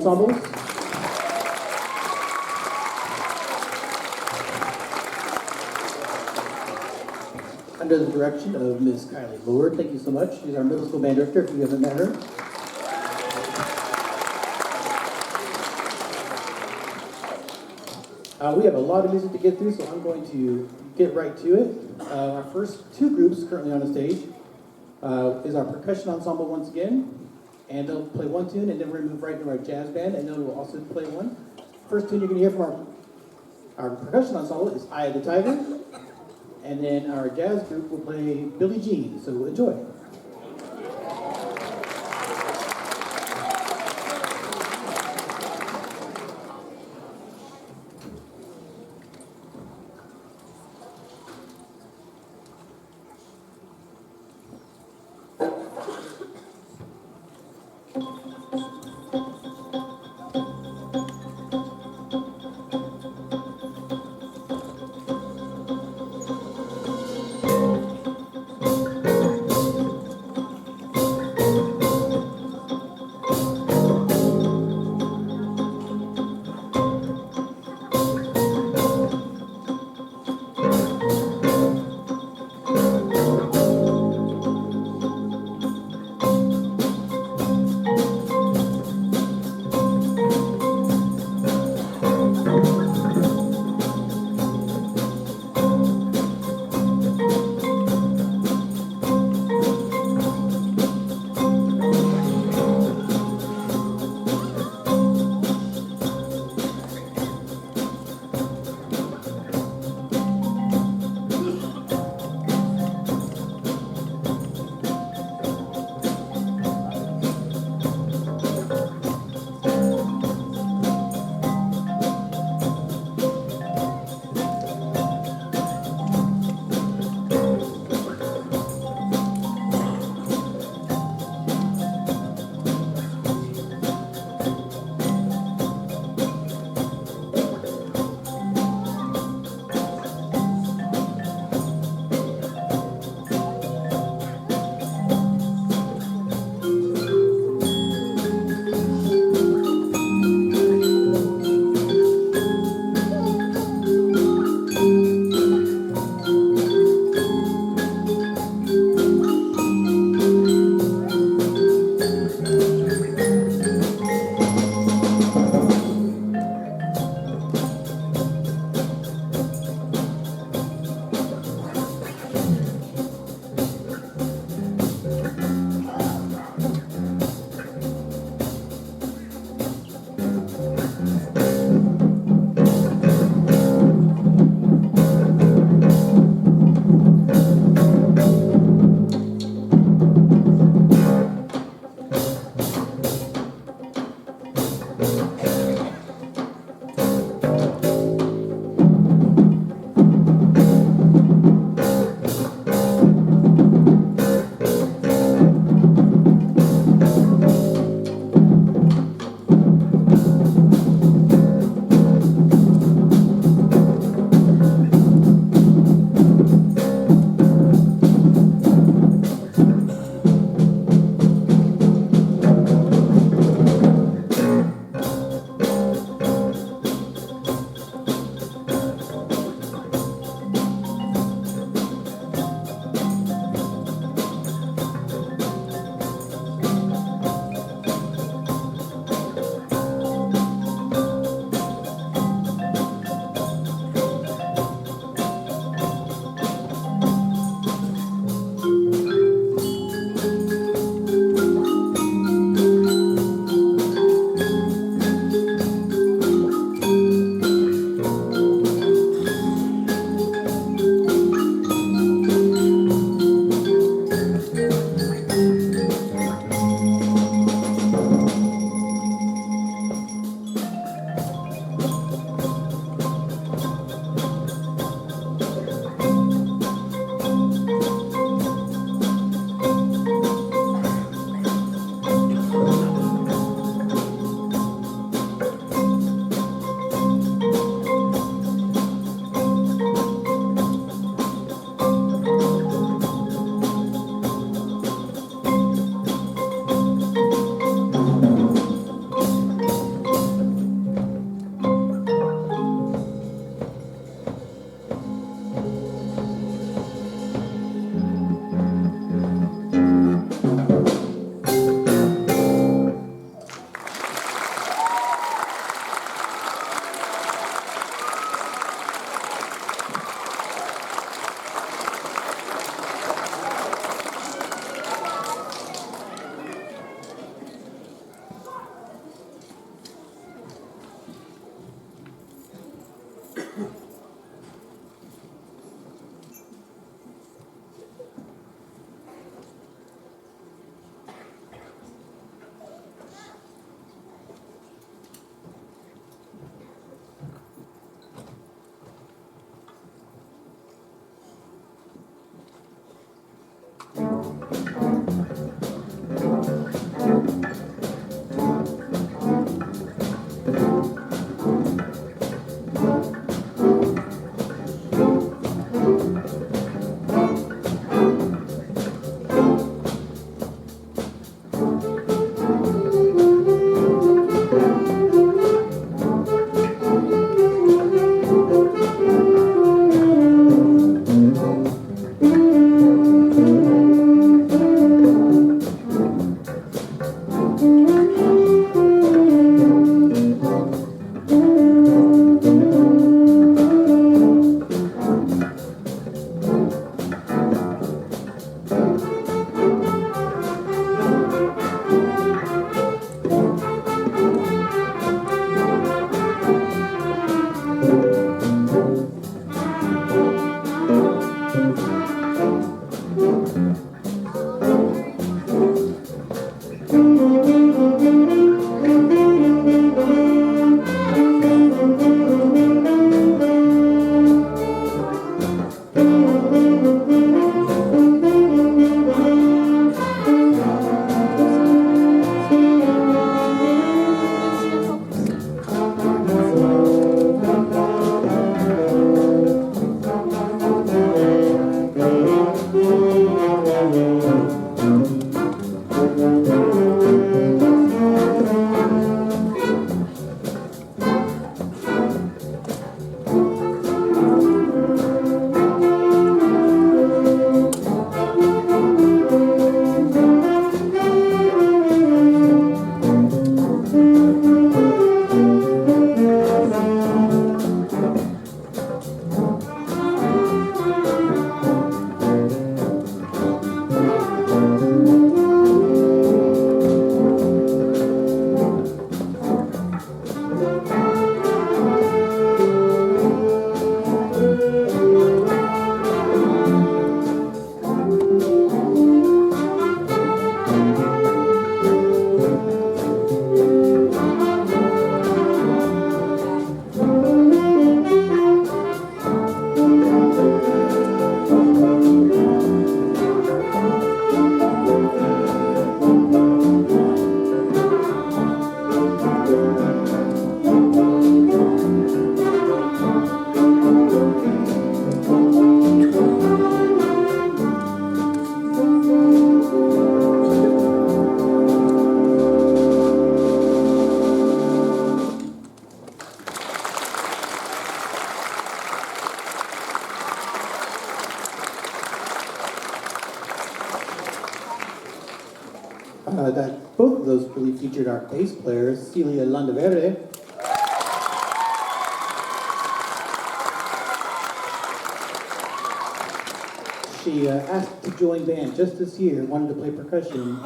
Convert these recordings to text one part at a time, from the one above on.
ensembles. Under the direction of Ms. Kylie Lord. Thank you so much. She's our middle school band director, if you haven't met her. We have a lot of music to get through, so I'm going to get right to it. Our first two groups currently on the stage is our percussion ensemble once again. And they'll play one tune, and then we're going to move right into our jazz band, and then we'll also play one. First tune you're going to hear from our percussion ensemble is Eye of the Tiger. And then our jazz group will play Billie Jean, so enjoy. really featured our bass player, Celia Landaverde. She asked to join band just this year, wanted to play percussion.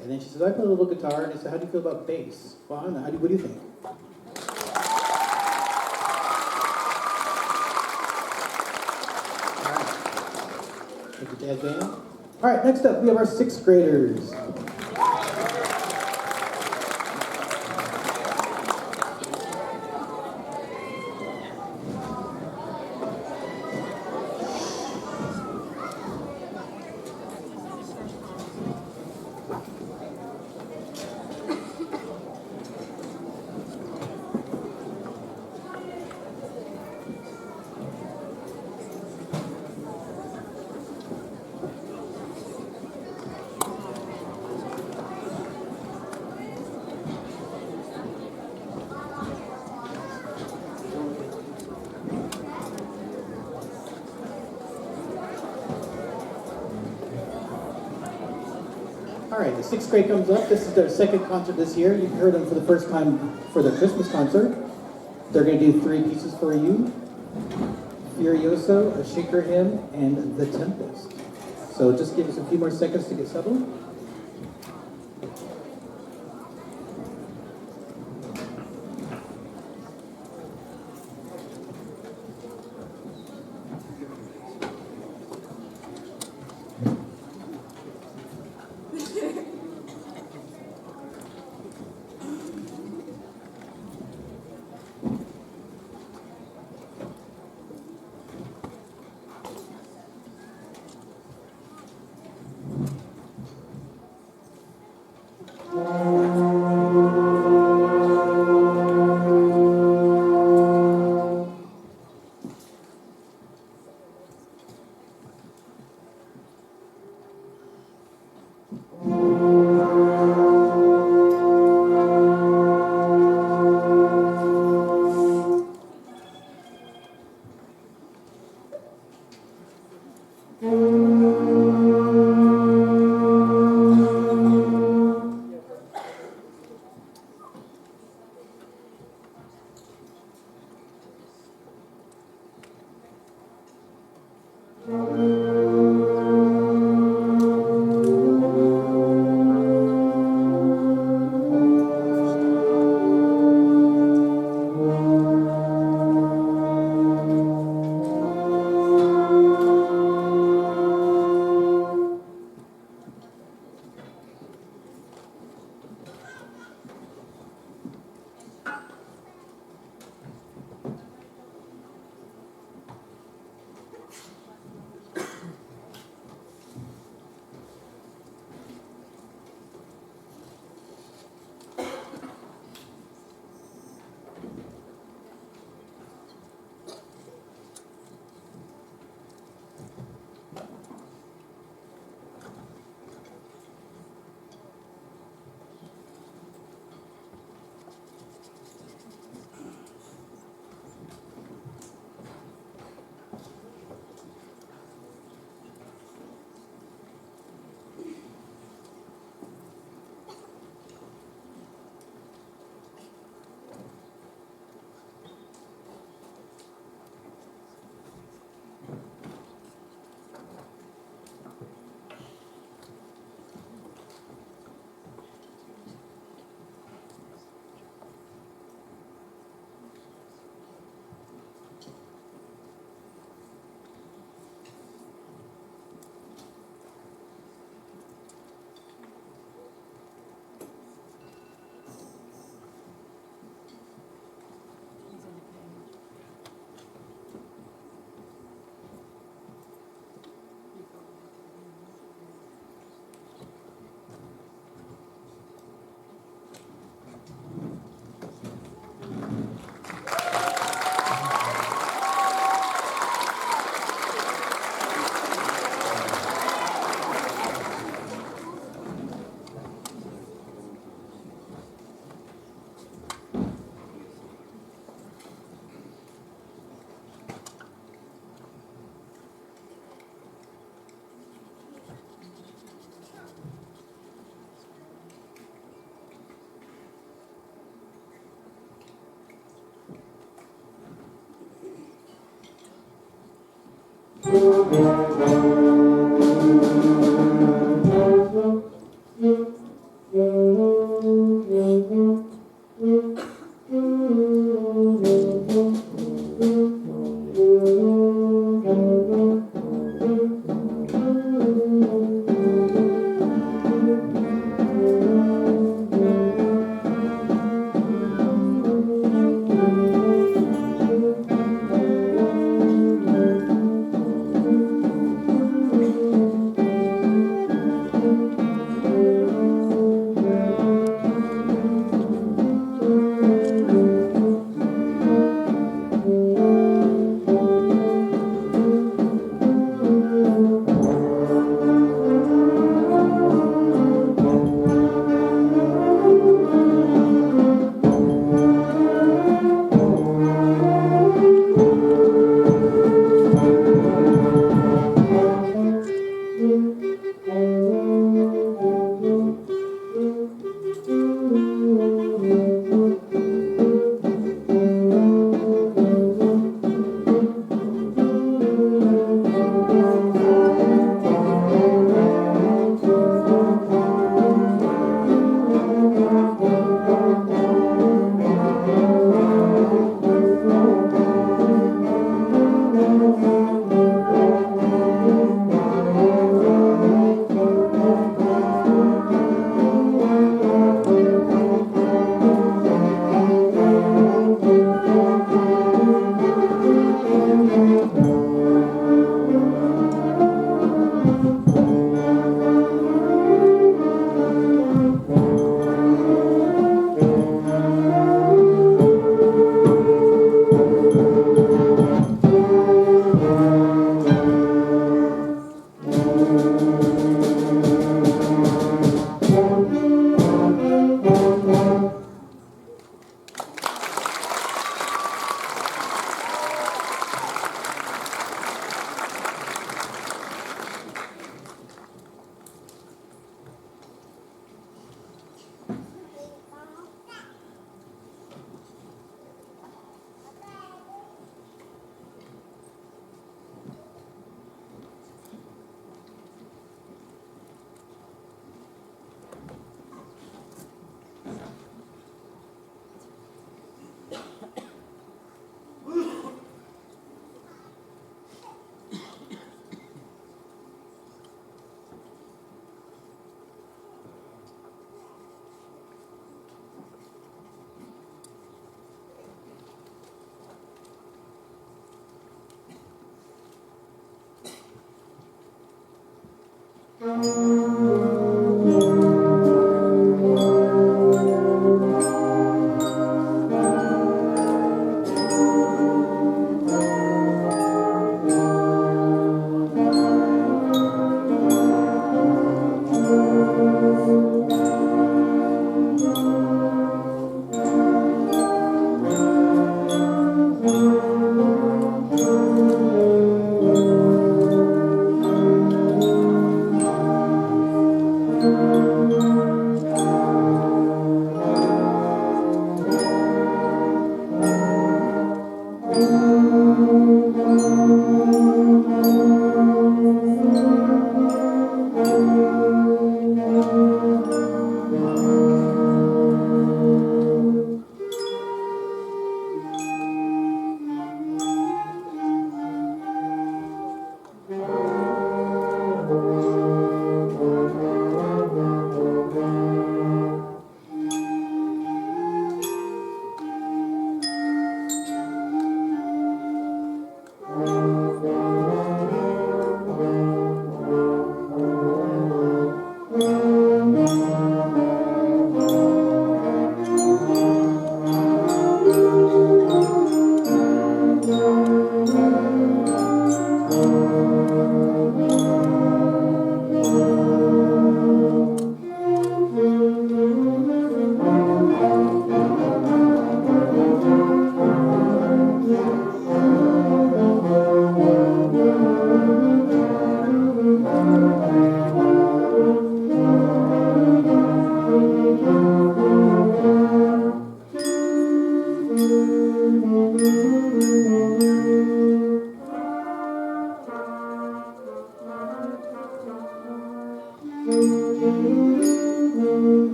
And then she said, I play a little guitar. And I said, how do you feel about bass? Well, I don't know. What do you think? All right. Thank you, Dad Band. All right, next up, we have our 6th graders. All right, the 6th grade comes up. This is their 2nd concert this year. You heard them for the first time for their Christmas concert. They're going to do 3 pieces for you. Furioso, A Shaker Hymn, and The Tempest. So just give us a few more seconds to get settled.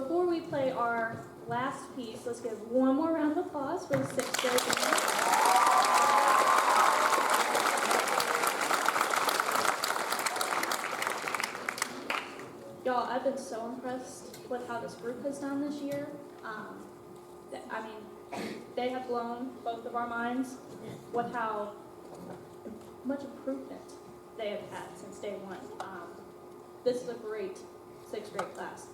before we play our last piece, let's give one more round of applause for the 6th grade band. Y'all, I've been so impressed with how this group has done this year. I mean, they have blown both of our minds with how much improvement they have had since day one. This is a great 6th grade class.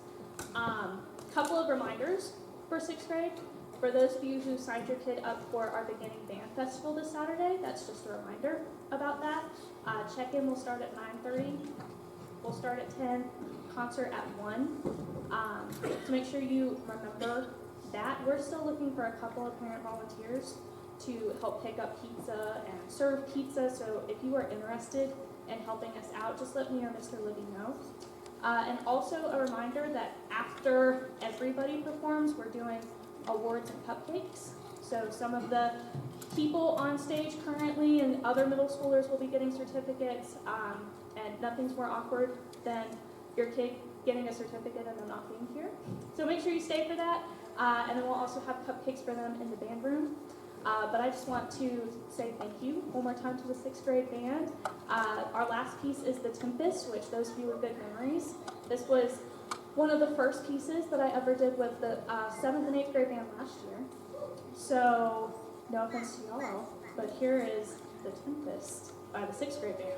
Couple of reminders for 6th grade. For those of you who signed your kid up for our beginning band festival this Saturday, that's just a reminder about that. Check-in will start at 9:30. We'll start at 10. Concert at 1. To make sure you remember that, we're still looking for a couple of parent volunteers to help pick up pizza and serve pizza. So if you are interested in helping us out, just let me or Mr. Libby know. And also a reminder that after everybody performs, we're doing awards and cupcakes. So some of the people on stage currently and other middle schoolers will be getting certificates, and nothing's more awkward than your kid getting a certificate and them not being here. So make sure you stay for that, and then we'll also have cupcakes for them in the band room. But I just want to say thank you one more time to the 6th grade band. Our last piece is The Tempest, which those of you with good memories. This was one of the first pieces that I ever did with the 7th and 8th grade band last year. So, no offense to y'all, but here is The Tempest by the 6th grade band.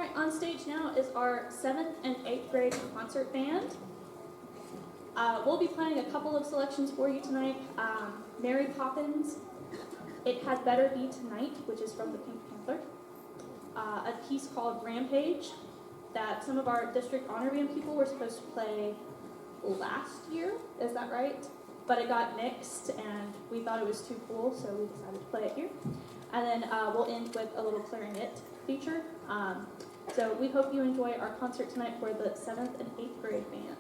All right, on stage now is our 7th and 8th grade concert band. We'll be playing a couple of selections for you tonight. Mary Poppins, It Had Better Be Tonight, which is from the Pink Panther. A piece called Rampage that some of our district honor band people were supposed to play last year, is that right? But it got nixed and we thought it was too cool, so we decided to play it here. And then we'll end with a little clarinet feature. So we hope you enjoy our concert tonight for the 7th and 8th grade band.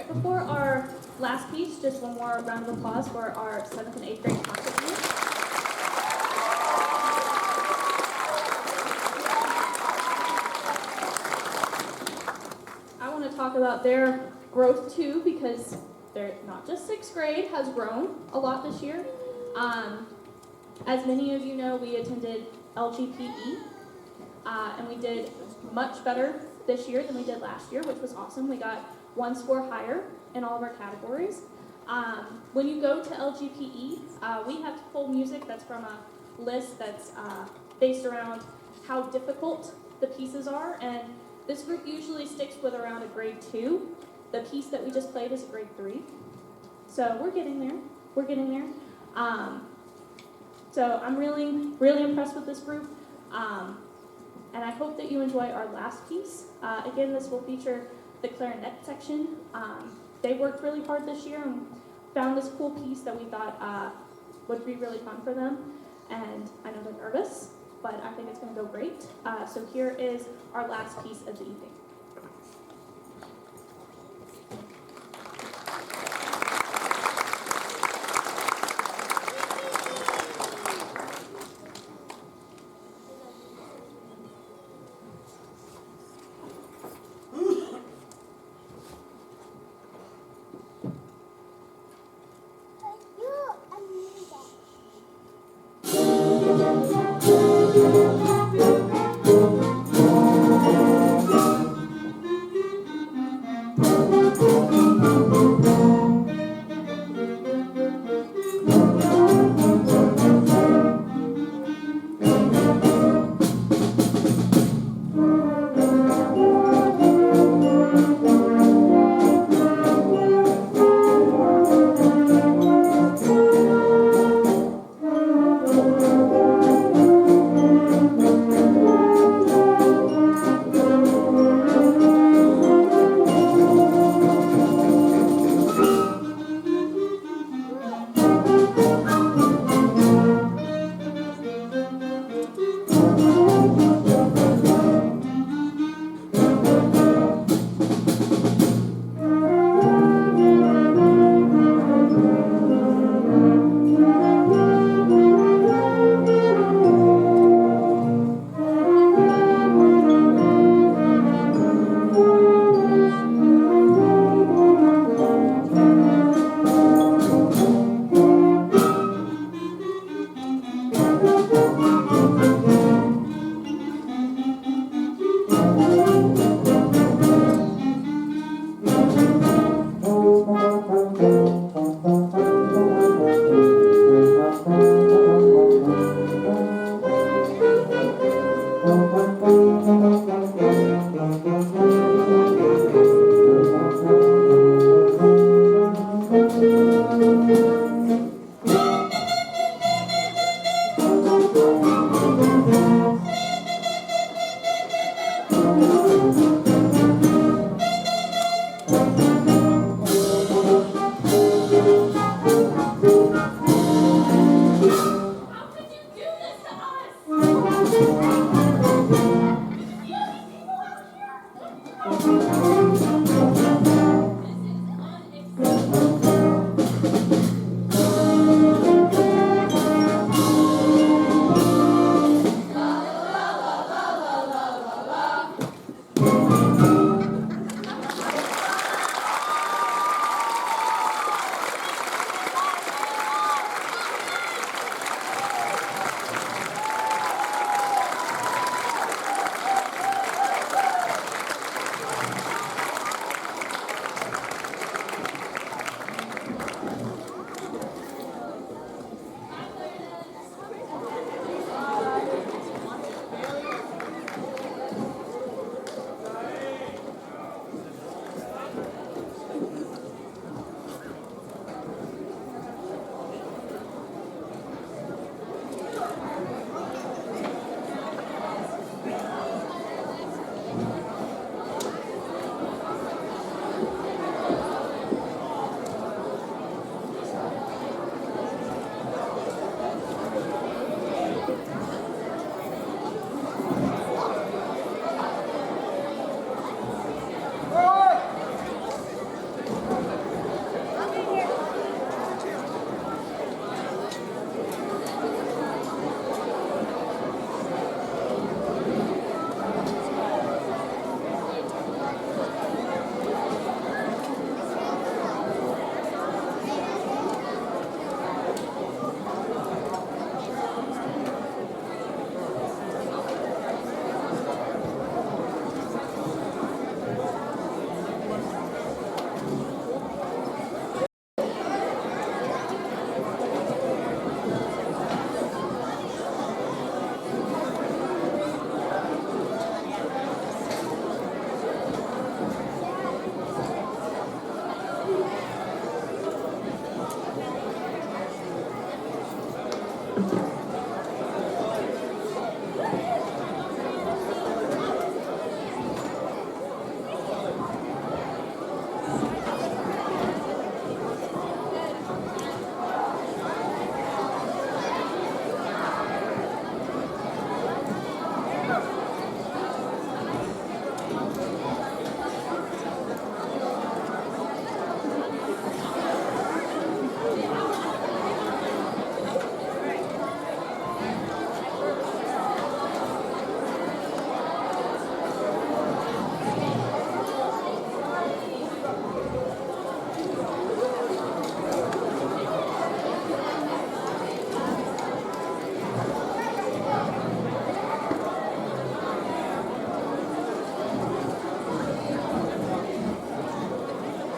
Before our last piece, just one more round of applause for our 7th and 8th grade concert team. I want to talk about their growth too, because they're not just 6th grade has grown a lot this year. As many of you know, we attended LGPE, and we did much better this year than we did last year, which was awesome. We got one score higher in all of our categories. When you go to LGPE, we have to pull music that's from a list that's based around how difficult the pieces are, and this group usually sticks with around a grade 2. The piece that we just played is a grade 3. So we're getting there. We're getting there. So I'm really, really impressed with this group. And I hope that you enjoy our last piece. Again, this will feature the clarinet section. They worked really hard this year and found this cool piece that we thought would be really fun for them. And I know they're nervous, but I think it's going to go great. So here is our last piece of the evening.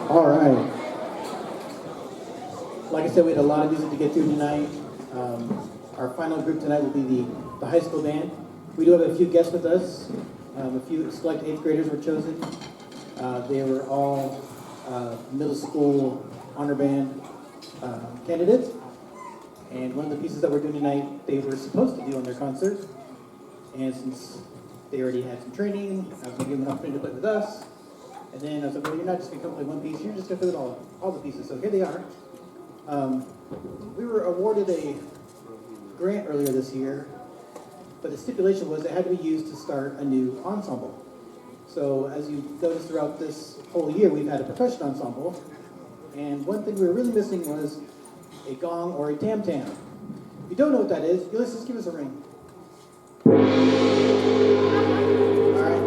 All right. Like I said, we had a lot of music to get through tonight. Our final group tonight will be the high school band. We do have a few guests with us. A few select 8th graders were chosen. They were all middle school honor band candidates. And one of the pieces that we're doing tonight, they were supposed to do on their concert. And since they already had some training, I was going to give them an opportunity to play with us. And then I was like, well, you're not just going to play one piece, you're just going to play with all the pieces. So here they are. We were awarded a grant earlier this year, but the stipulation was it had to be used to start a new ensemble. So as you noticed throughout this whole year, we've had a percussion ensemble, and one thing we were really missing was a gong or a tam-tam. If you don't know what that is, Ulysses, give us a ring. All right,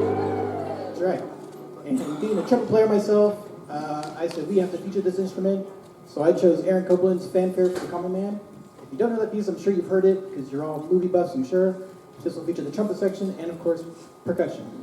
that's right. And being a trumpet player myself, I said we have to feature this instrument, so I chose Aaron Copeland's Fanfare for the Common Man. If you don't know that piece, I'm sure you've heard it, because you're all movie buffs, I'm sure. This will feature the trumpet section and, of course, percussion.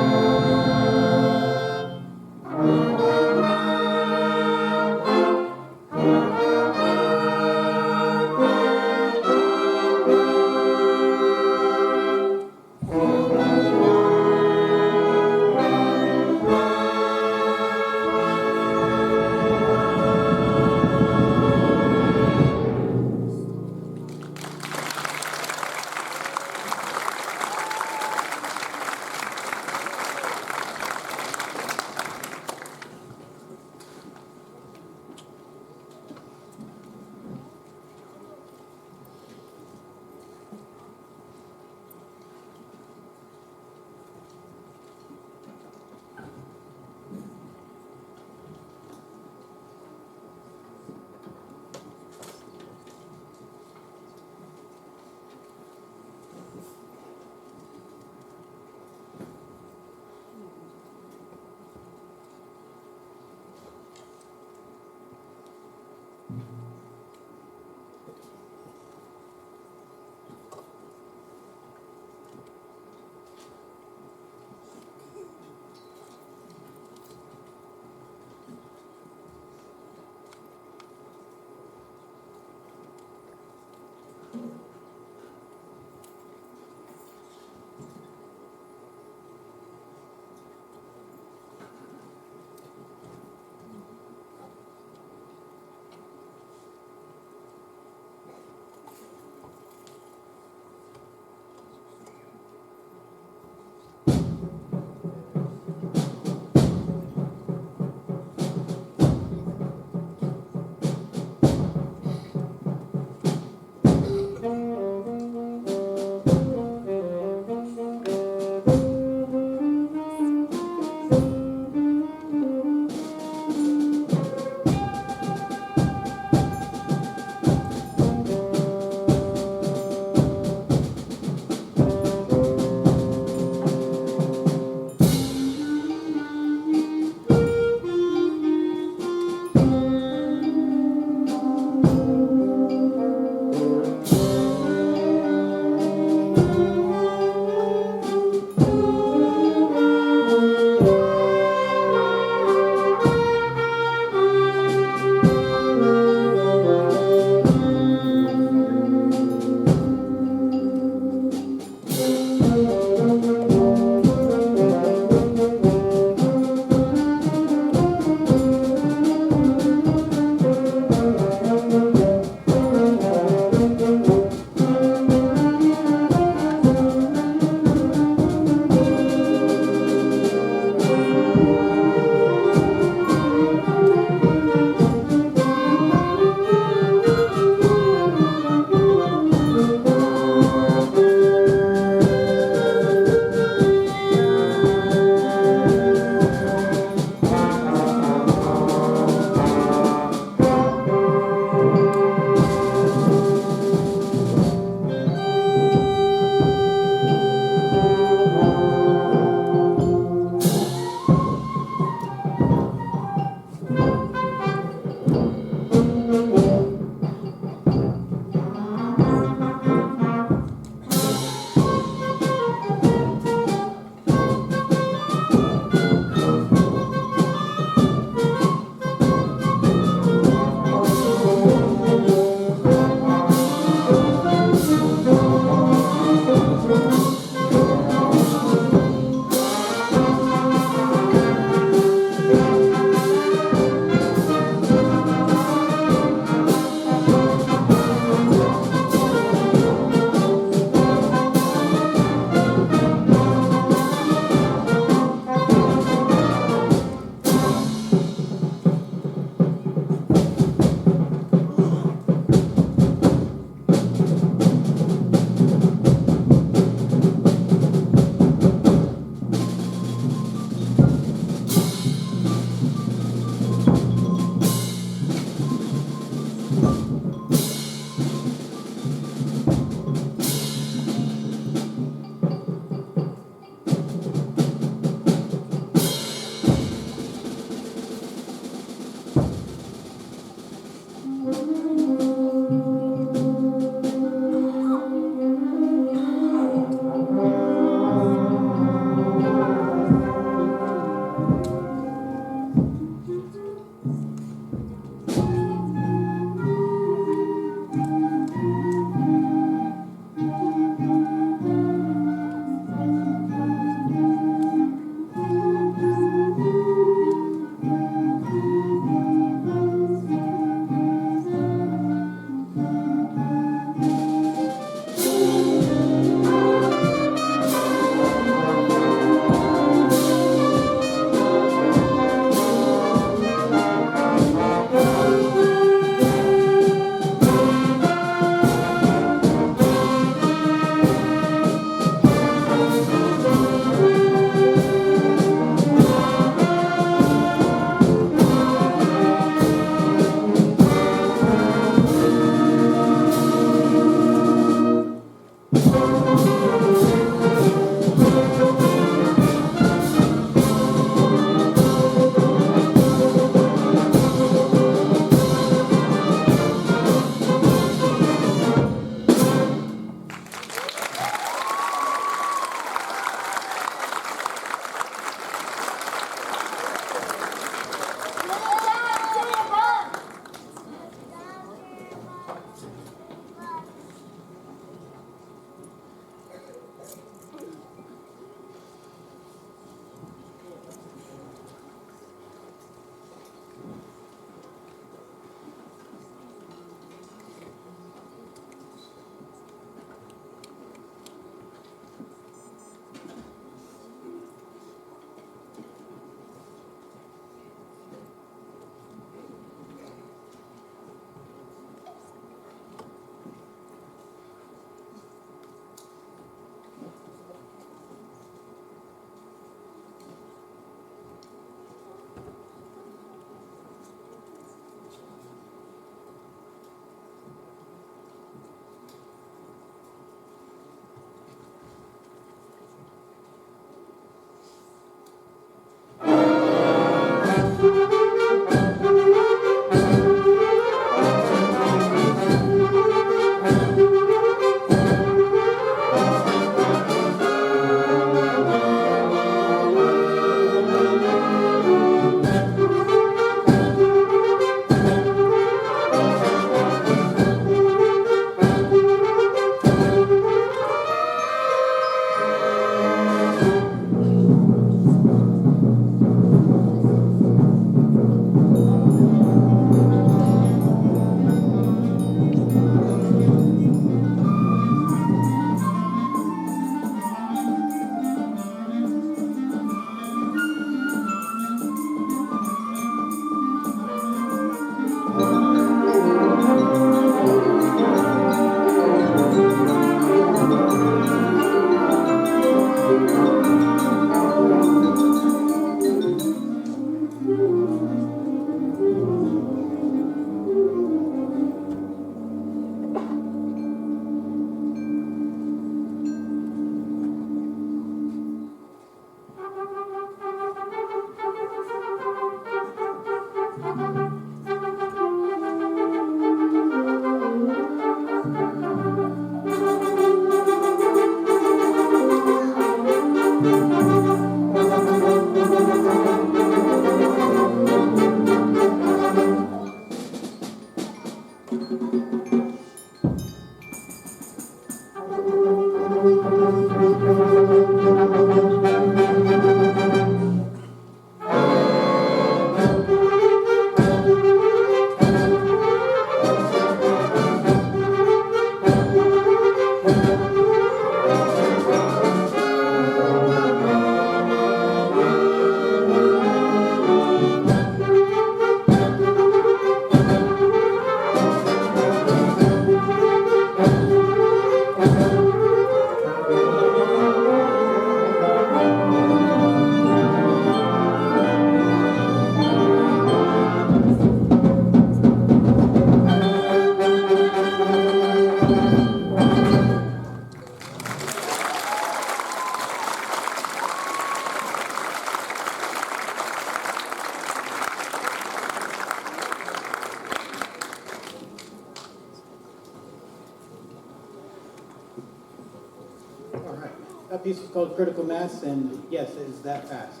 All right. That piece is called Critical Mass, and yes, it is that fast.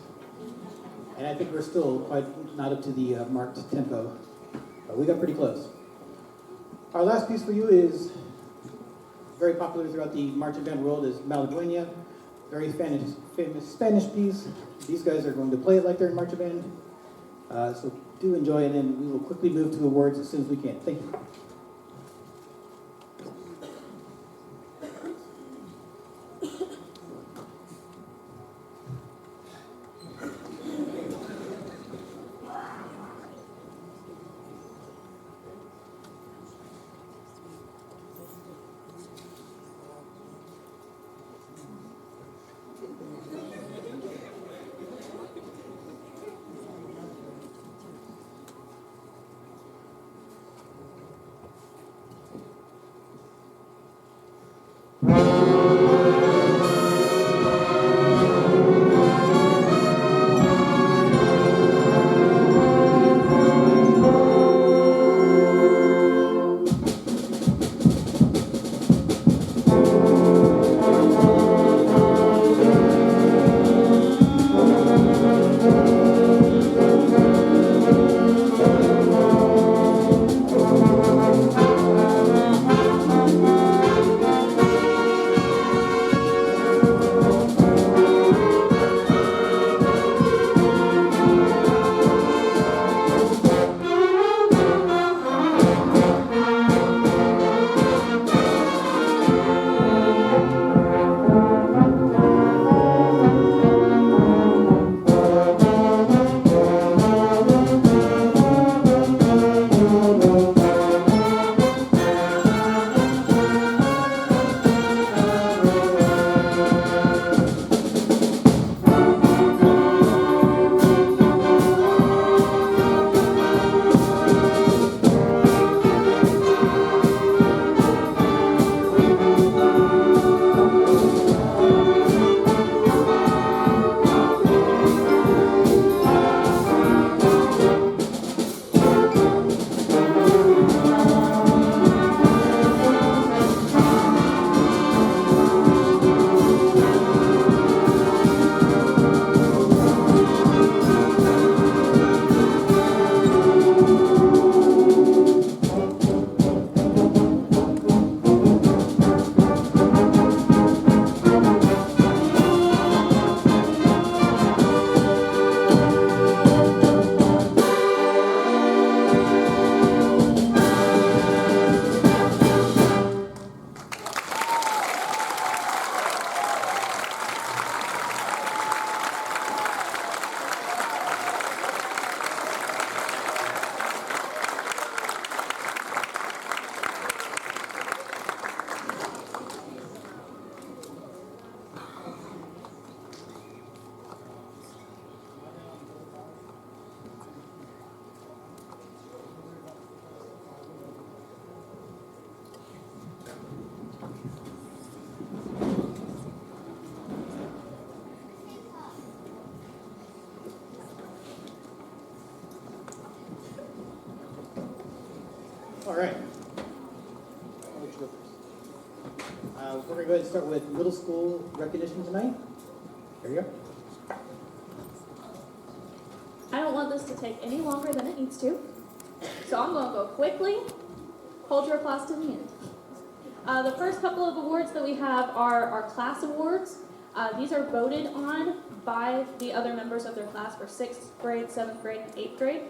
And I think we're still quite not up to the marked tempo, but we got pretty close. Our last piece for you is very popular throughout the marching band world is Malagueña, very famous Spanish piece. These guys are going to play it like they're in marching band, so do enjoy it, and we will quickly move to awards as soon as we can. Thank you. All right. I'll let you go first. We're going to go ahead and start with middle school recognition tonight. There you go. I don't want this to take any longer than it needs to, so I'm going to go quickly. Hold your applause to the end. The first couple of awards that we have are our class awards. These are voted on by the other members of their class for 6th grade, 7th grade, and 8th grade.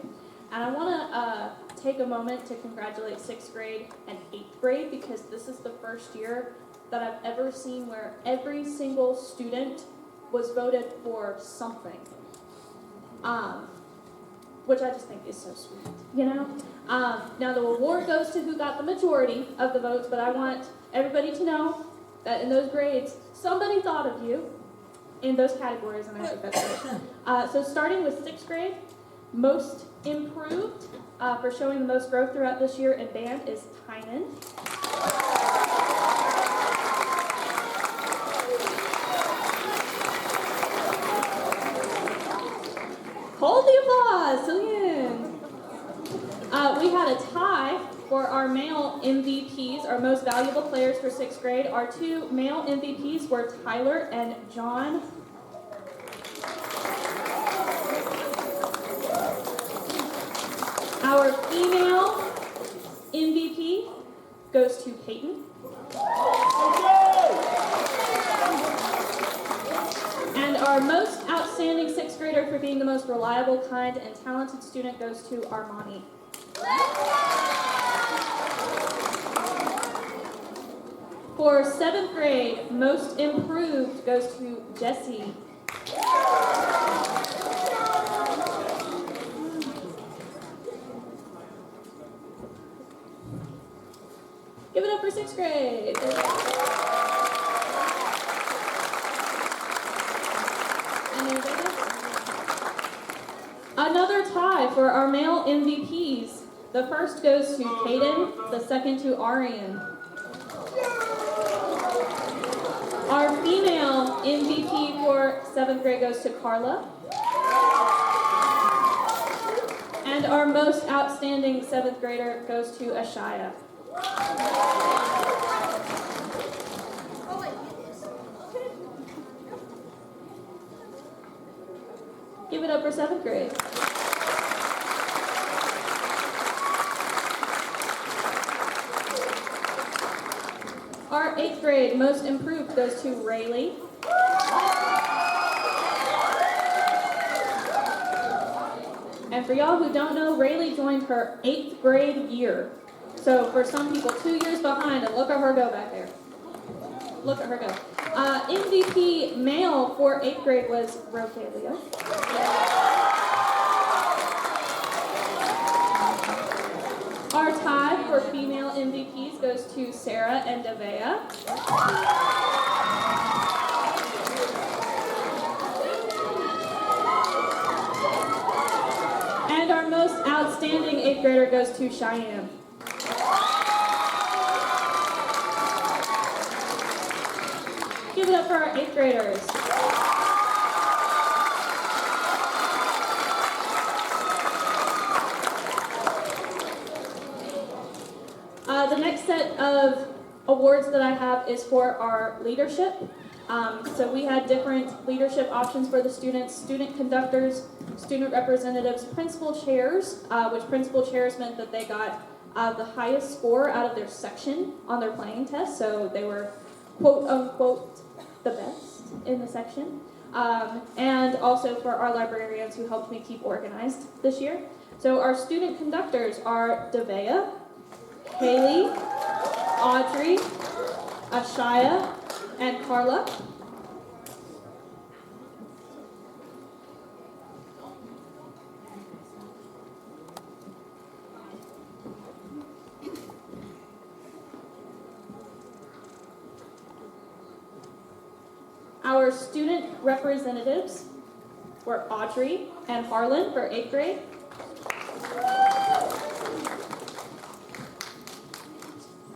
And I want to take a moment to congratulate 6th grade and 8th grade because this is the first year that I've ever seen where every single student was voted for something. Which I just think is so sweet, you know? Now the award goes to who got the majority of the votes, but I want everybody to know that in those grades, somebody thought of you in those categories, and I think that's great. So starting with 6th grade, most improved for showing the most growth throughout this year in band is Tynan. Hold the applause, Cillian. We had a tie for our male MVPs, our most valuable players for 6th grade. Our two male MVPs were Tyler and John. Our female MVP goes to Peyton. And our most outstanding 6th grader for being the most reliable, kind, and talented student goes to Armani. For 7th grade, most improved goes to Jesse. Give it up for 6th grade. Another tie for our male MVPs. The first goes to Caden, the second to Arian. Our female MVP for 7th grade goes to Carla. And our most outstanding 7th grader goes to Ashaya. Give it up for 7th grade. Our 8th grade most improved goes to Rayleigh. And for y'all who don't know, Rayleigh joined her 8th grade year. So for some people, 2 years behind, and look at her go back there. Look at her go. MVP male for 8th grade was Rogelio. Our tie for female MVPs goes to Sarah and Davea. And our most outstanding 8th grader goes to Cheyenne. Give it up for our 8th graders. The next set of awards that I have is for our leadership. So we had different leadership options for the students: student conductors, student representatives, principal chairs, which principal chairs meant that they got the highest score out of their section on their playing test. So they were quote unquote the best in the section. And also for our librarians who helped me keep organized this year. So our student conductors are Davea, Haley, Audrey, Ashaya, and Carla. Our student representatives were Audrey and Harlan for 8th grade.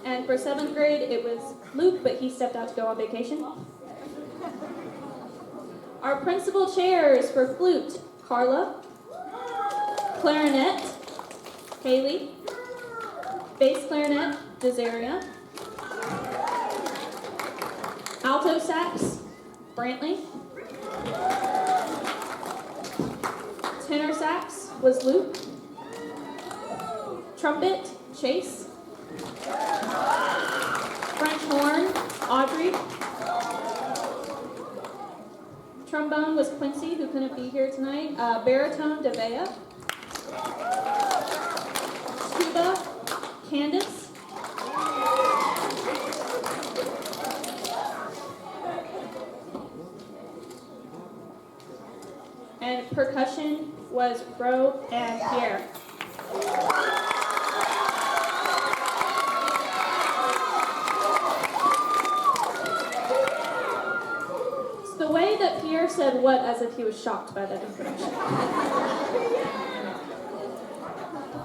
And for 7th grade, it was Luke, but he stepped out to go on vacation. Our principal chairs for flute, Carla. Clarinet, Haley. Bass clarinet, Desaria. Alto sax, Brantley. Tenor sax was Luke. Trumpet, Chase. French horn, Audrey. Trombone was Quincy, who couldn't be here tonight. Baritone, Devea. Tuba, Candace. And percussion was Ro and Pierre. It's the way that Pierre said what as if he was shocked by that information.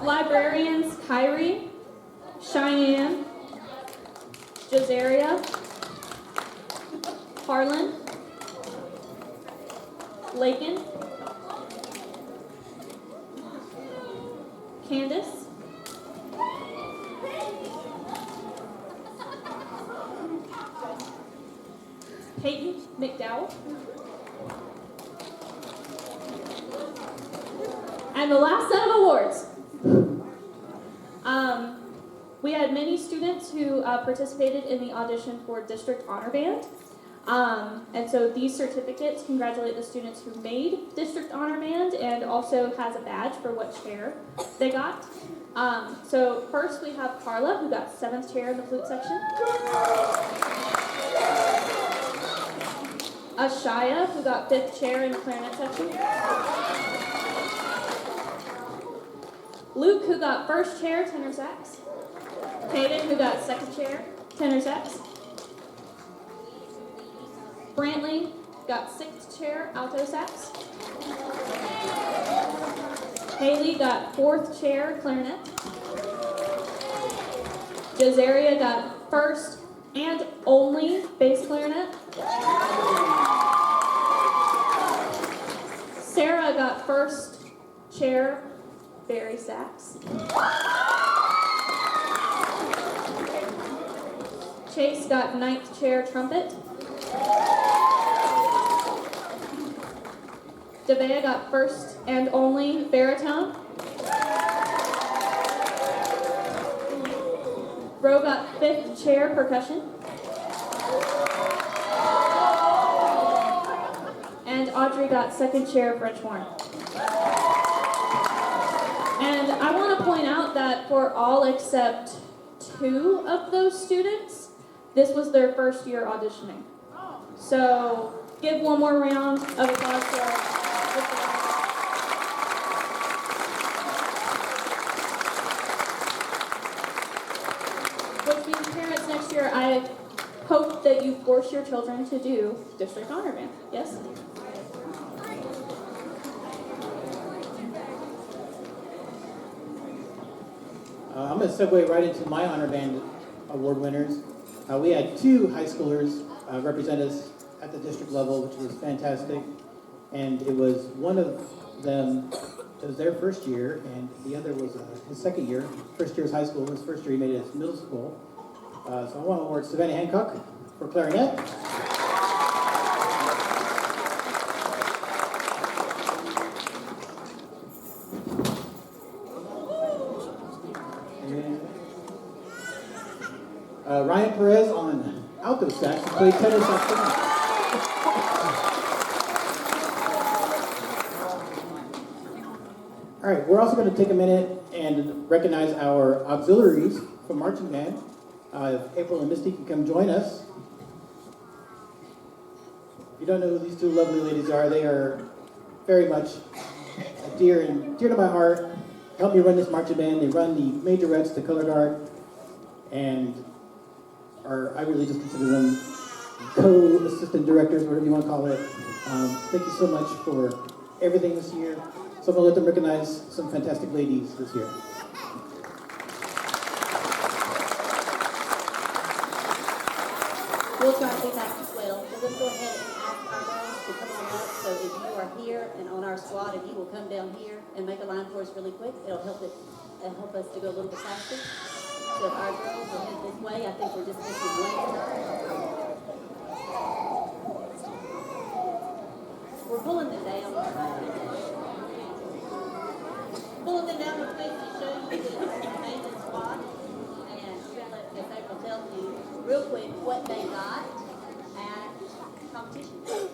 Librarians, Kyrie, Cheyenne, Josaria, Harlan, Lakin, Candace, Peyton McDowell, and the last set of awards. We had many students who participated in the audition for District Honor Band. And so these certificates congratulate the students who made District Honor Band and also has a badge for what chair they got. So first we have Carla, who got 7th chair in the flute section. Ashaya, who got 5th chair in the clarinet section. Luke, who got 1st chair, tenor sax. Hayden, who got 2nd chair, tenor sax. Brantley got 6th chair, alto sax. Haley got 4th chair, clarinet. Josaria got 1st and only bass clarinet. Sarah got 1st chair, bari sax. Chase got 9th chair, trumpet. Devea got 1st and only baritone. Ro got 5th chair, percussion. And Audrey got 2nd chair, French horn. And I want to point out that for all except 2 of those students, this was their first year auditioning. So give one more round of applause to our which means parents next year, I hope that you force your children to do District Honor Band. Yes? I'm going to segue right into my Honor Band award winners. We had 2 high schoolers represent us at the district level, which was fantastic. And it was one of them, it was their first year, and the other was his second year. First year is high school, his first year he made it as middle school. So I want to award Savannah Hancock for clarinet. Ryan Perez on alto sax, who played tenor saxophone. All right, we're also going to take a minute and recognize our auxiliaries from marching band. If April and Misty can come join us. If you don't know who these 2 lovely ladies are, they are very much dear to my heart. Help me run this marching band. They run the majorettes, the color guard, and I really just consider them co-assistant directors, whatever you want to call it. Thank you so much for everything this year. So I'm going to let them recognize some fantastic ladies this year. We'll try to do that as well. We're going to go ahead and ask our girls to come on up. So if you are here and on our squad, if you will come down here and make a line for us really quick, it'll help us to go a little bit faster. So if our girls will head this way, I think we're just missing one. pull them down real quick to show you this amazing squad. And I'm going to let Miss April tell you real quick what they got at competition.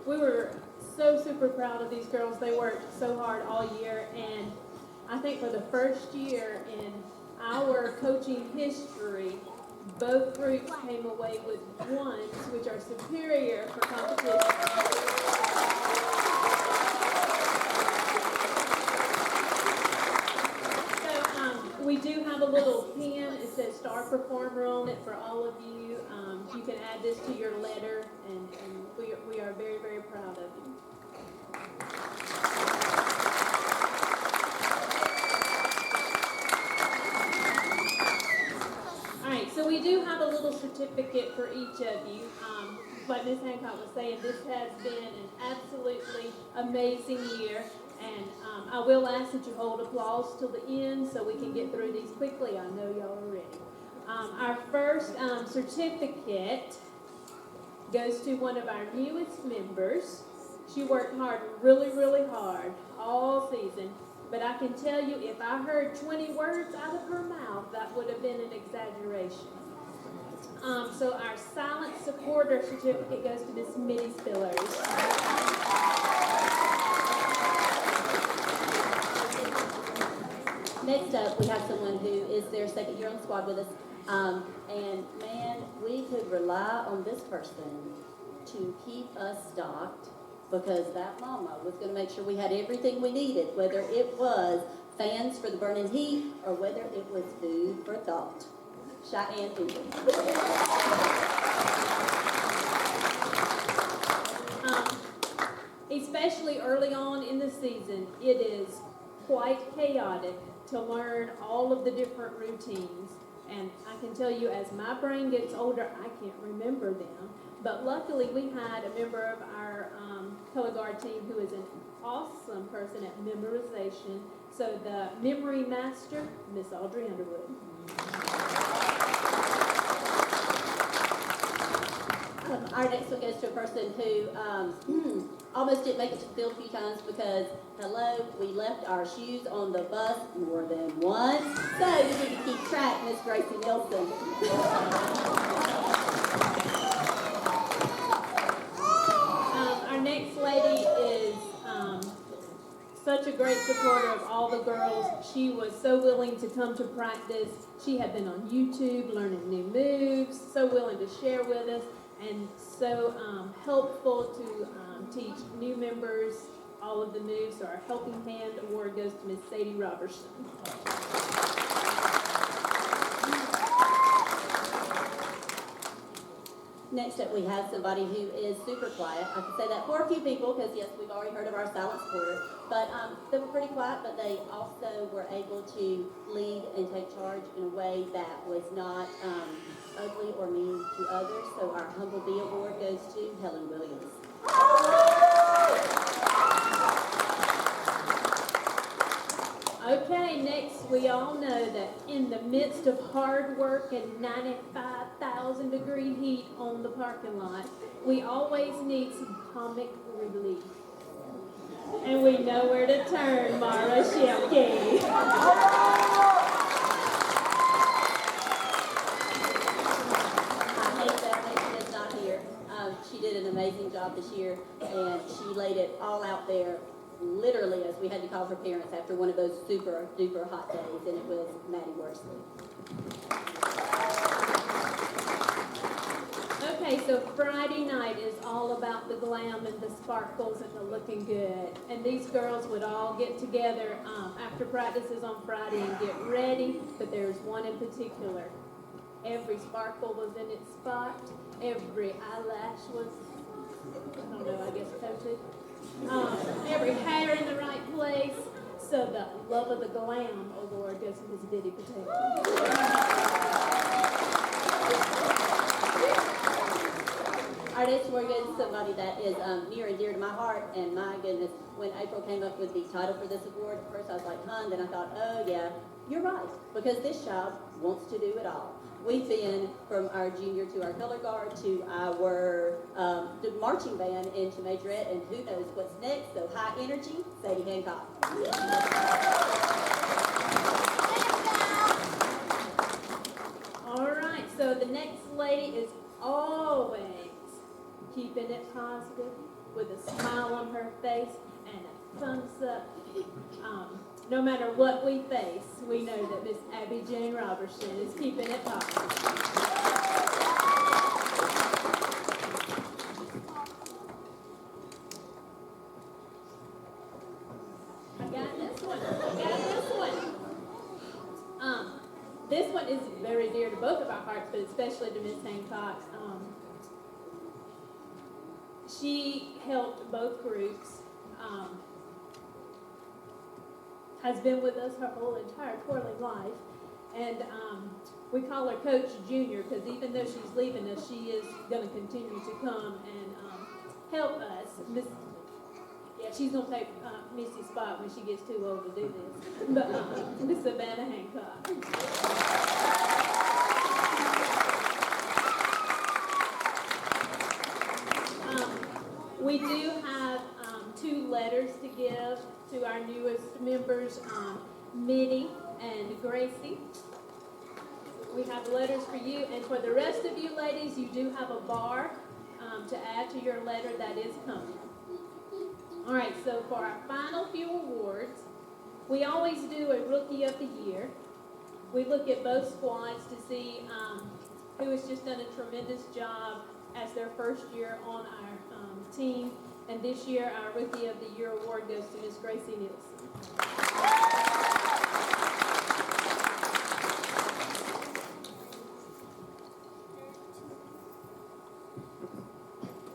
We were so super proud of these girls. They worked so hard all year, and I think for the first year in our coaching history, both groups came away with ones which are superior for competition. We do have a little pin. It says Star Performer on it for all of you. You can add this to your letter, and we are very, very proud of you. All right, so we do have a little certificate for each of you. Like Ms. Hancock was saying, this has been an absolutely amazing year. And I will ask that you hold applause till the end so we can get through these quickly. I know y'all are ready. Our first certificate goes to one of our newest members. She worked hard, really, really hard all season. But I can tell you, if I heard 20 words out of her mouth, that would have been an exaggeration. So our silent supporter certificate goes to Miss Mitty Spillers. Next up, we have someone who is their second year on squad with us. And man, we could rely on this person to keep us stocked because that mama was going to make sure we had everything we needed, whether it was fans for the burning heat or whether it was food for thought. Cheyenne Hoover. Especially early on in the season, it is quite chaotic to learn all of the different routines. And I can tell you, as my brain gets older, I can't remember them. But luckily, we had a member of our color guard team who is an awesome person at memorization. So the memory master, Miss Audrey Underwood. Our next one goes to a person who almost didn't make it to the field a few times because, hello, we left our shoes on the bus more than once. So you need to keep track, Miss Gracie Nelson. Our next lady is such a great supporter of all the girls. She was so willing to come to practice. She had been on YouTube learning new moves, so willing to share with us, and so helpful to teach new members all of the moves. So our Helping Hand Award goes to Miss Sadie Robertson. Next up, we have somebody who is super quiet. I can say that for a few people because, yes, we've already heard of our silent supporter. But they were pretty quiet, but they also were able to lead and take charge in a way that was not ugly or mean to others. So our Humble Bee Award goes to Helen Williams. Okay, next we all know that in the midst of hard work and 95,000 degree heat on the parking lot, we always need some comic relief. And we know where to turn, Mara Shemke. I hate that Mason is not here. She did an amazing job this year, and she laid it all out there, literally, as we had to call her parents after one of those super duper hot days, and it was Maddie Worsley. Okay, so Friday night is all about the glam and the sparkles and the looking good. And these girls would all get together after practices on Friday and get ready, but there's one in particular. Every sparkle was in its spot. Every eyelash was, I don't know, I guess coated. Every hair in the right place. So the Love of the Glam Award goes to Miss Biddy Potato. Our next award goes to somebody that is near and dear to my heart, and my goodness, when April came up with the title for this award, at first I was like, hun, then I thought, oh yeah, you're right, because this child wants to do it all. We've been from our junior to our color guard to our marching band into Majorette, and who knows what's next, so high energy, Sadie Hancock. All right, so the next lady is always keeping it positive with a smile on her face and a thumbs up. No matter what we face, we know that Miss Abby Jane Robertson is keeping it positive. I got this one. This one is very dear to both of our hearts, but especially to Miss Hancock. She helped both groups. Has been with us her whole entire twirling life, and we call her Coach Junior because even though she's leaving us, she is going to continue to come and help us. She's going to take Missy's spot when she gets too old to do this. But Miss Savannah Hancock. We do have 2 letters to give to our newest members, Minnie and Gracie. We have letters for you, and for the rest of you ladies, you do have a bar to add to your letter that is coming. All right, so for our final few awards, we always do a Rookie of the Year. We look at both squads to see who has just done a tremendous job as their first year on our team. And this year, our Rookie of the Year award goes to Miss Gracie Nielsen.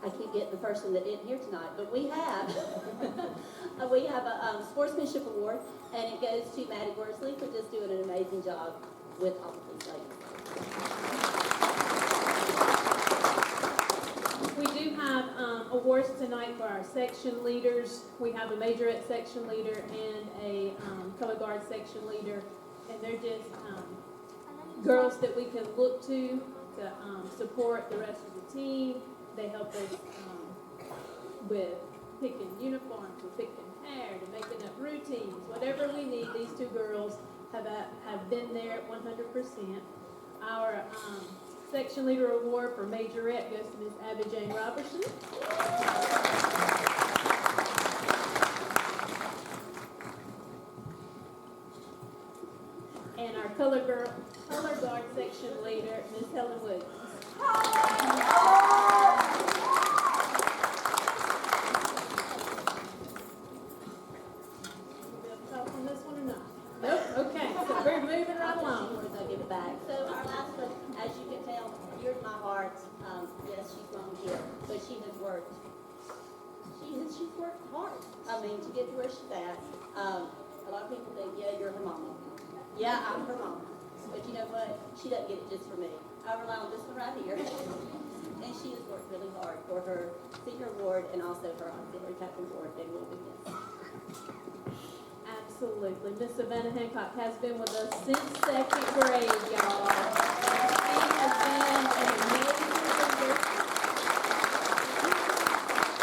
I keep getting the person that isn't here tonight, but we have a sportsmanship award, and it goes to Maddie Worsley for just doing an amazing job with all of these ladies. We do have awards tonight for our section leaders. We have a majorette section leader and a color guard section leader, and they're just girls that we can look to support the rest of the team. They help us with picking uniforms, with picking hair, to making up routines, whatever we need. These 2 girls have been there at 100%. Our section leader award for majorette goes to Miss Abby Jane Robertson. And our color guard section leader, Miss Helen Williams. On this one or not? Nope. Okay, so we're moving right along. I'll give it back. So our last one, as you can tell, dear to my heart. Yes, she's long here, but she has worked. She's worked hard. I mean, to get to where she's at. A lot of people think, yeah, you're her mama. Yeah, I'm her mama. But you know what? She doesn't get it just for me. I rely on this one right here. And she has worked really hard for her senior award and also her auxiliary captain award, and will be missed. Absolutely. Miss Savannah Hancock has been with us since 2nd grade, y'all. She has been an amazing leader.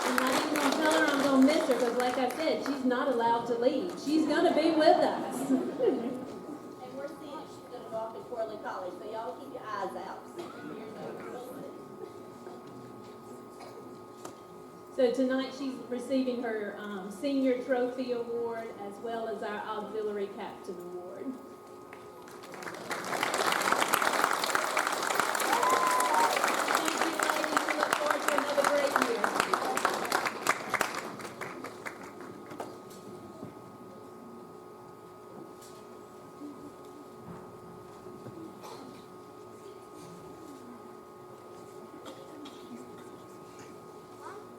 I'm not even going to tell her I'm going to miss her because, like I said, she's not allowed to leave. She's going to be with us. And we're seeing she's going to go off to Corley College, so y'all keep your eyes out. So tonight she's receiving her senior trophy award as well as our auxiliary captain award. Thank you, ladies. We look forward to another great year.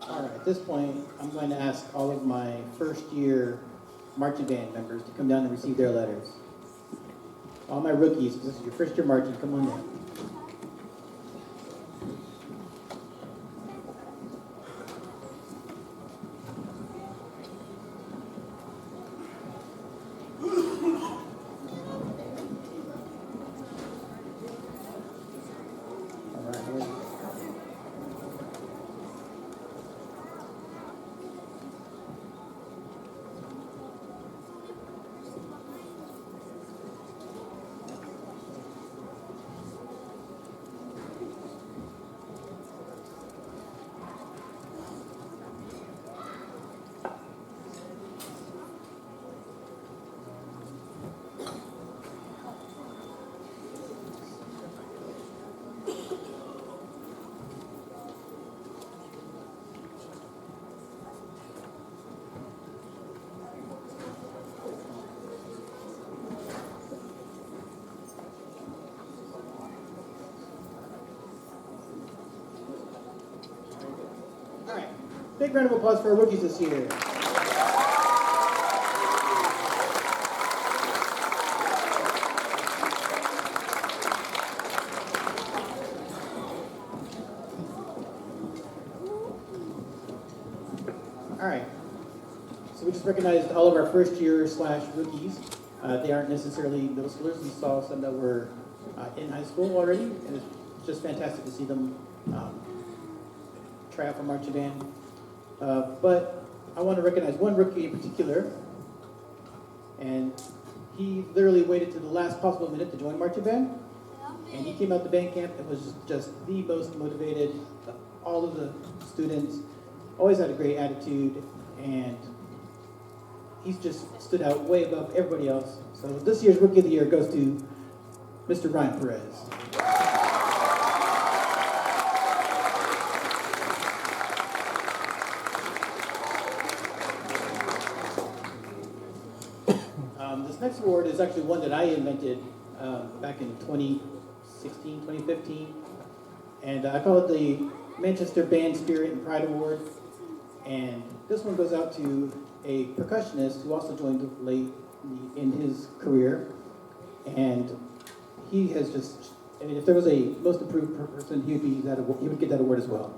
All right, at this point, I'm going to ask all of my first-year marching band members to come down and receive their letters. All my rookies, this is your first year marching, come on down. All right, here we go. Big round of applause for our rookies this year. All right. So we just recognized all of our first year / rookies. They aren't necessarily middle schoolers. We saw some that were in high school already, and it's just fantastic to see them try out for marching band. But I want to recognize one rookie in particular, and he literally waited to the last possible minute to join marching band, and he came out to band camp and was just the most motivated of all of the students, always had a great attitude, and he's just stood out way above everybody else. So this year's Rookie of the Year goes to Mr. Ryan Perez. This next award is actually one that I invented back in 2016, 2015. And I call it the Manchester Band Spirit and Pride Award. And this one goes out to a percussionist who also joined late in his career. And he has just, I mean, if there was a most improved person, he would get that award as well.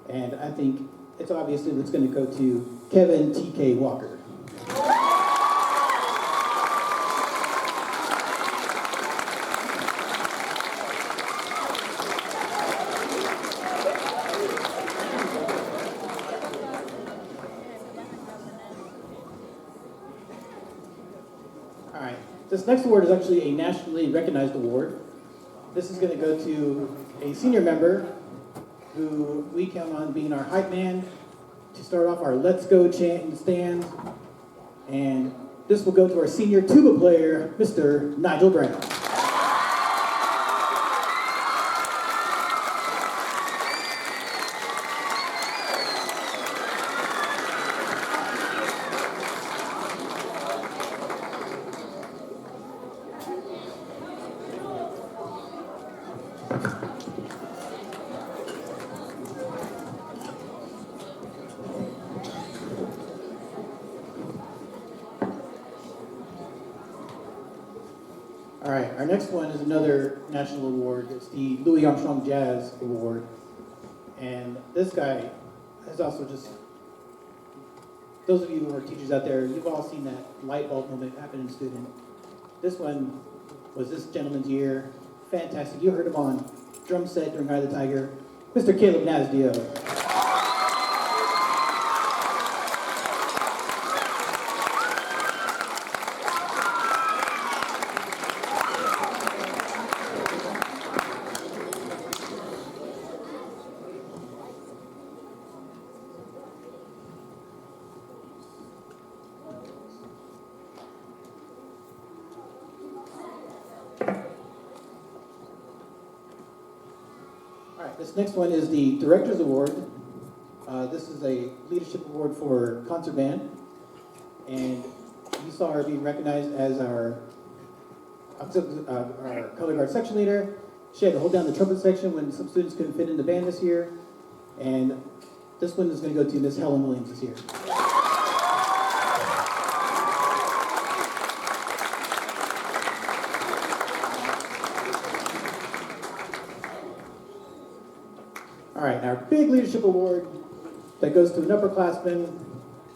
And I think it's obviously it's going to go to Kevin T.K. Walker. All right, this next award is actually a nationally recognized award. This is going to go to a senior member who we count on being our hype man to start off our Let's Go chant in the stands. And this will go to our senior tuba player, Mr. Nigel Brown. All right, our next one is another national award. It's the Louis Armstrong Jazz Award. And this guy has also just, those of you who are teachers out there, you've all seen that light bulb moment happen in a student. This one was this gentleman's year. Fantastic. You heard him on drum set during Eye of the Tiger. Mr. Caleb Nasdio. All right, this next one is the Director's Award. This is a leadership award for concert band. And you saw her being recognized as our color guard section leader. She had to hold down the trumpet section when some students couldn't fit in the band this year. And this one is going to go to Miss Helen Williams this year. All right, our big leadership award that goes to an upperclassman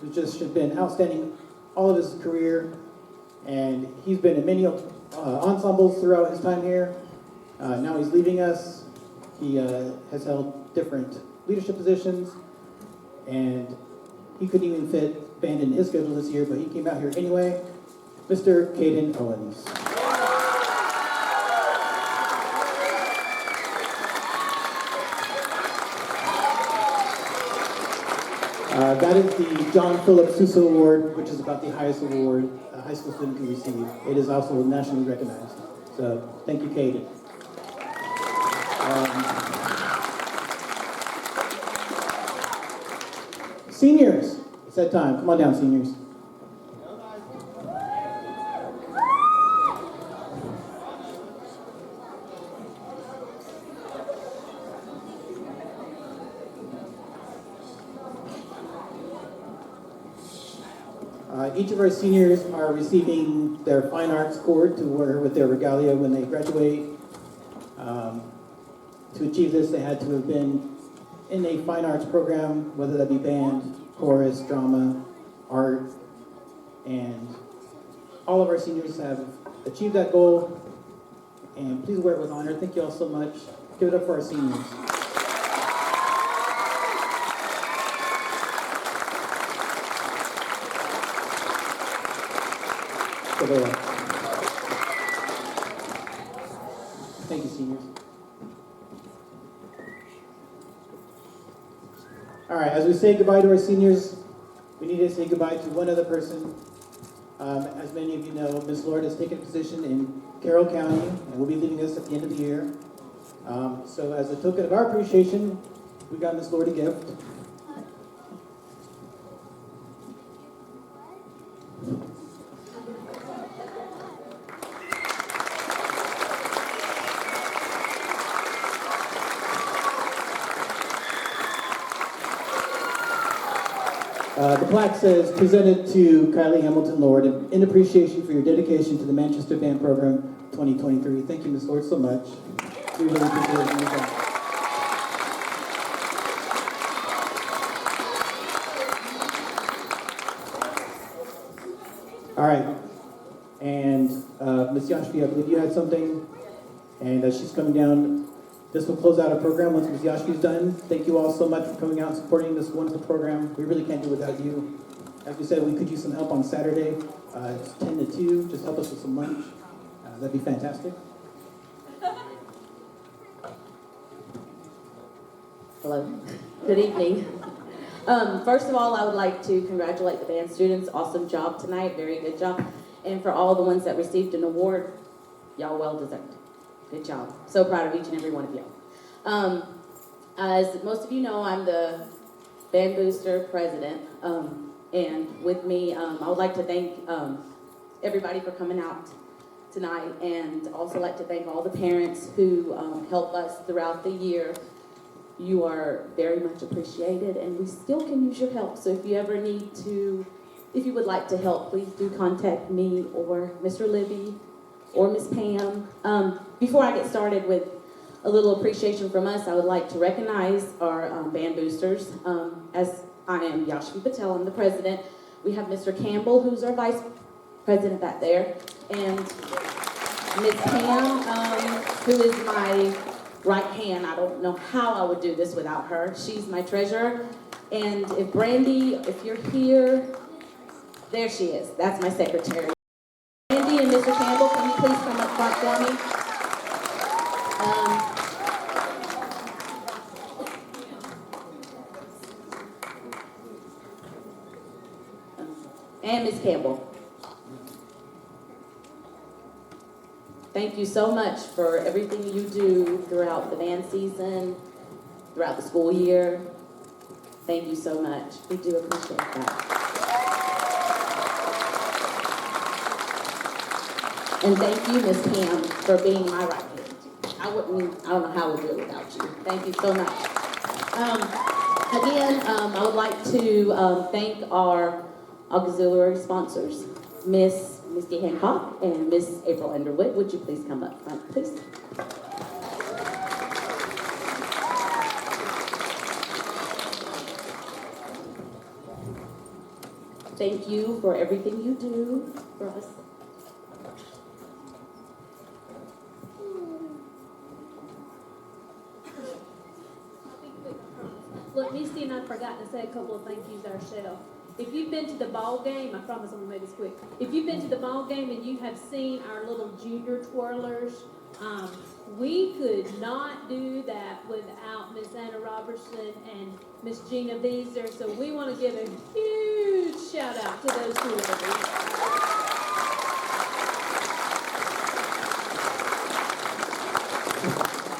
who just has been outstanding all of his career, and he's been in many ensembles throughout his time here. Now he's leaving us. He has held different leadership positions, and he couldn't even fit band in his schedule this year, but he came out here anyway. Mr. Caden Owens. That is the John Philip Sousa Award, which is about the highest award a high school student can receive. It is also nationally recognized. So thank you, Caden. Seniors, it's that time. Come on down, seniors. Each of our seniors are receiving their fine arts cord to wear with their regalia when they graduate. To achieve this, they had to have been in a fine arts program, whether that be band, chorus, drama, art, and all of our seniors have achieved that goal. And please wear it with honor. Thank you all so much. Give it up for our seniors. Thank you, seniors. All right, as we say goodbye to our seniors, we need to say goodbye to one other person. As many of you know, Ms. Lord has taken a position in Carroll County and will be leaving us at the end of the year. So as a token of our appreciation, we got Ms. Lord a gift. The plaque says, presented to Kylie Hamilton Lord in appreciation for your dedication to the Manchester Band Program 2023. Thank you, Ms. Lord, so much. We really appreciate it. All right. And Ms. Yashvi, I believe you had something, and she's coming down. This will close out our program once Ms. Yashvi's done. Thank you all so much for coming out and supporting this wonderful program. We really can't do it without you. As we said, we could use some help on Saturday. It's 10 to 2. Just help us with some lunch. That'd be fantastic. Hello. Good evening. First of all, I would like to congratulate the band students. Awesome job tonight. Very good job. And for all the ones that received an award, y'all well deserved. Good job. So proud of each and every one of you. As most of you know, I'm the Band Booster president. And with me, I would like to thank everybody for coming out tonight, and also like to thank all the parents who help us throughout the year. You are very much appreciated, and we still can use your help. So if you ever need to, if you would like to help, please do contact me or Mr. Libby or Miss Pam. Before I get started with a little appreciation from us, I would like to recognize our band boosters. As I am Yashvi Patel, I'm the president. We have Mr. Campbell, who's our vice president back there, and Miss Pam, who is my right hand. I don't know how I would do this without her. She's my treasurer. And if Brandy, if you're here, there she is. That's my secretary. Brandy and Mr. Campbell, can you please come up front for me? And Ms. Campbell. Thank you so much for everything you do throughout the band season, throughout the school year. Thank you so much. We do appreciate that. And thank you, Ms. Pam, for being my right hand. I don't know how we'd do it without you. Thank you so much. Again, I would like to thank our auxiliary sponsors, Miss Misty Hancock and Miss April Underwood. Would you please come up front, please? Thank you for everything you do for us. Look, Misty and I forgot to say a couple of thank yous ourselves. If you've been to the ball game, I promise I'm gonna make this quick. If you've been to the ball game and you have seen our little junior twirlers, we could not do that without Miss Anna Robertson and Miss Gina Beezer. So we want to give a huge shout out to those two ladies.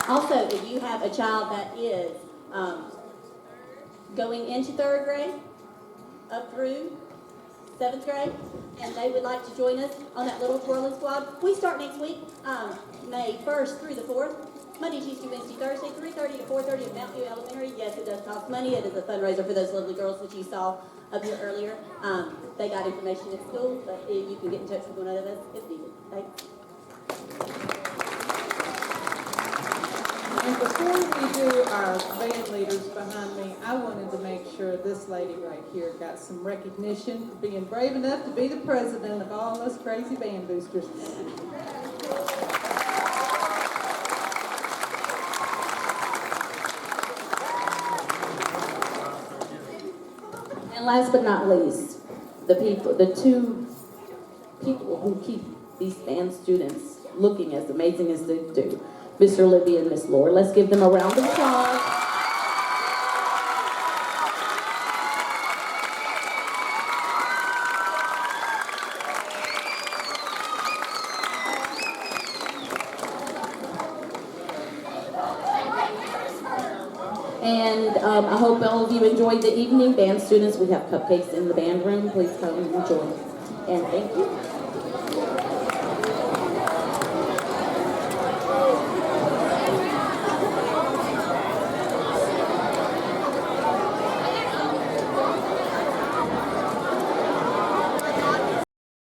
Also, if you have a child that is going into 3rd grade, up through 7th grade, and they would like to join us on that little twirling squad, we start next week, May 1st through the 4th. Monday, Tuesday, Wednesday, Thursday, 3:30 to 4:30 at Mount View Elementary. Yes, it does cost money. It is a fundraiser for those lovely girls that you saw up here earlier. They got information at school, but you can get in touch with one of us if needed. Thanks. And before we do our band leaders behind me, I wanted to make sure this lady right here got some recognition for being brave enough to be the president of all us crazy band boosters. And last but not least, the two people who keep these band students looking as amazing as they do, Mr. Libby and Miss Laura. Let's give them a round of applause. And I hope all of you enjoyed the evening. Band students, we have cupcakes in the band room. Please come and enjoy. And thank you.